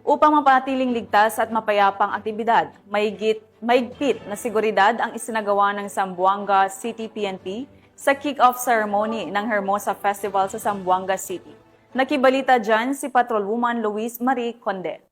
Upang mapanatiling ligtas at mapayapang aktibidad, mahigpit na seguridad ang isinagawa ng Zamboanga City PNP sa kick-off ceremony ng Hermosa Festival sa Zamboanga City. Nakibalita dyan si Patrolwoman Luis Marie Conde.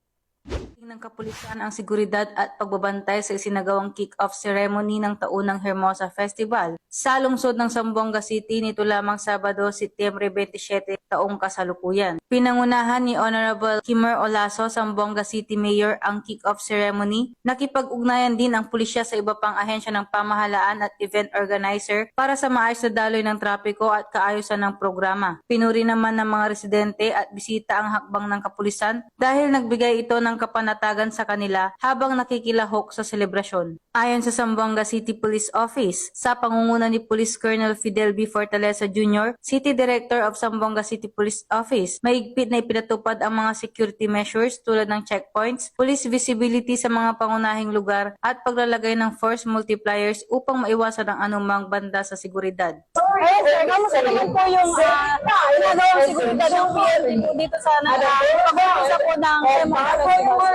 Ng kapulisan ang seguridad at pagbabantay sa isinagawang kick-off ceremony ng taunang Hermosa Festival sa lungsod ng Zamboanga City nito lamang Sabado, Setyembre 27 taong kasalukuyan. Pinangunahan ni Honorable Kimmer Olaso, Zamboanga City Mayor, ang kick-off ceremony. Nakipag-ugnayan din ang pulisya sa iba pang ahensya ng pamahalaan at event organizer para sa maayos na daloy ng trapiko at kaayusan ng programa. Pinuri naman ng mga residente at bisita ang hakbang ng kapulisan dahil nagbigay ito ng kapanatagan sa kanila habang nakikilahok sa selebrasyon. Ayon sa Zamboanga City Police Office, sa pangunguna ni Police Colonel Fidel B. Fortaleza Jr., City Director of Zamboanga City Police Office, mahigpit na ipinatupad ang mga security measures tulad ng checkpoints, police visibility sa mga pangunahing lugar at paglalagay ng force multipliers upang maiwasan ang anumang banda sa seguridad. Ayun sir, kamusta naman po yung ginagawang seguridad ng PNP po dito sa pag-umpisa po ng Hermosa Festival?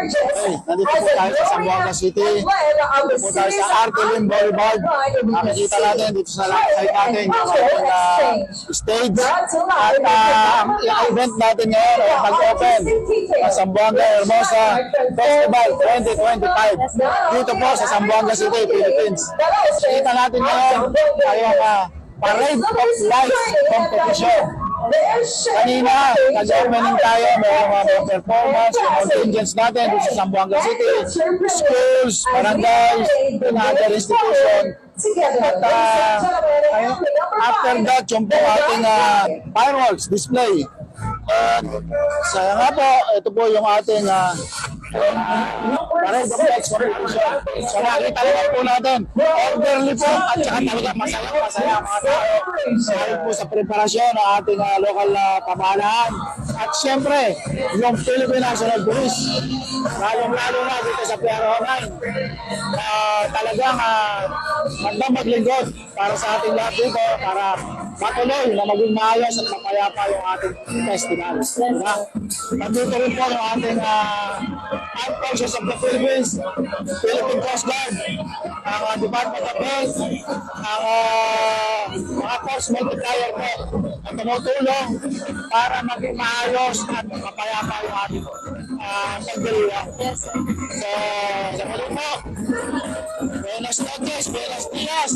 Nandito po tayo sa Zamboanga City. Nandito po tayo sa Artelim Boulevard. Nakikita natin dito sa side natin yung ating stage. At ang event natin ngayon ay pag-open ng Zamboanga Hermosa Festival 2025 dito po sa Zamboanga City, Philippines. Kita natin ngayon ay Parade of Lights Competition. Kanina, nag-opening tayo, may mga performance, yung contingents natin dito sa Zamboanga City, schools, barangays, and other institution. At after that, yung po ating fireworks display. Saya nga po, ito po yung ating Parade of Lights Competition. So nakita naman po natin, orderly po at saka talaga masaya ang mga tao. Dahil po sa preparasyon ng ating local na pamahalaan. At siyempre, yung Philippine National Police, lalong-lalo na dito sa PRO 9, talagang magdang maglingkod para sa ating lahat dito, para matuloy na maging maayos at mapayapa yung ating festival. Nandito rin po yung ating Armed Forces of the Philippines, Philippine Coast Guard, ang Department of Health, ang mga force multiplier po na tumutulong para maging maayos at mapayapa yung ating pagdiriwang. So, sa muli po, buenas noches, buenos dias.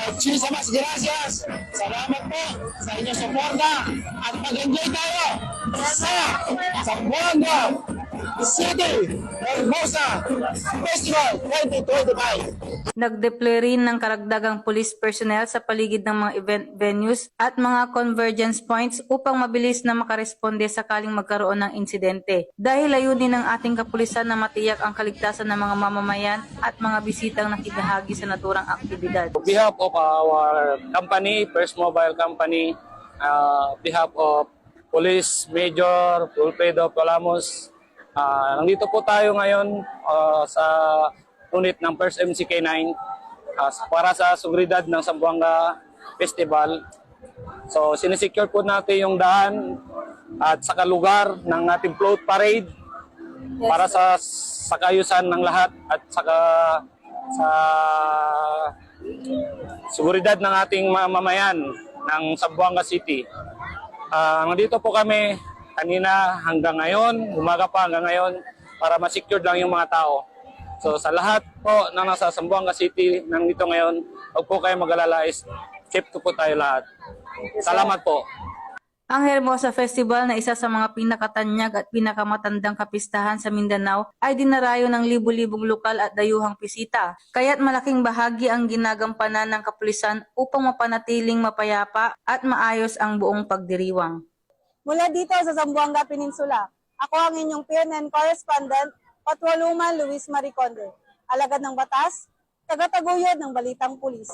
Muchísimas gracias. Salamat po sa inyong suporta at mag-enjoy tayo sa Zamboanga City Hermosa Festival 2025. Nag-deploy rin ng karagdagang police personnel sa paligid ng mga event venues at mga convergence points upang mabilis na makaresponde sakaling magkaroon ng insidente. Dahil layunin ng ating kapulisan na matiyak ang kaligtasan ng mga mamamayan at mga bisitang nakibahagi sa naturang aktibidad. On behalf of our company, First Mobile Company, behalf of Police Major Wilfredo Palamos, nandito po tayo ngayon sa unit ng First MCK9 para sa seguridad ng Zamboanga Festival. So sinisecure po natin yung daan at saka lugar ng ating float parade para sa kayusan ng lahat at saka sa seguridad ng ating mamamayan ng Zamboanga City. Nandito po kami kanina hanggang ngayon, umaga pa hanggang ngayon para ma-secure lang yung mga tao. So sa lahat po na nasa Zamboanga City nandito ngayon, huwag po kayo mag-alala, safe po tayo lahat. Salamat po. Ang Hermosa Festival na isa sa mga pinakatanyag at pinakamatandang kapistahan sa Mindanao ay dinarayo ng libu-libong lokal at dayuhang bisita. Kaya't malaking bahagi ang ginagampanan ng kapulisan upang mapanatiling mapayapa at maayos ang buong pagdiriwang. Mula dito sa Zamboanga Peninsula, ako ang inyong PNN correspondent, Patrolwoman Luis Marie Conde. Alagad ng batas, tagataguyod ng Balitang Pulis.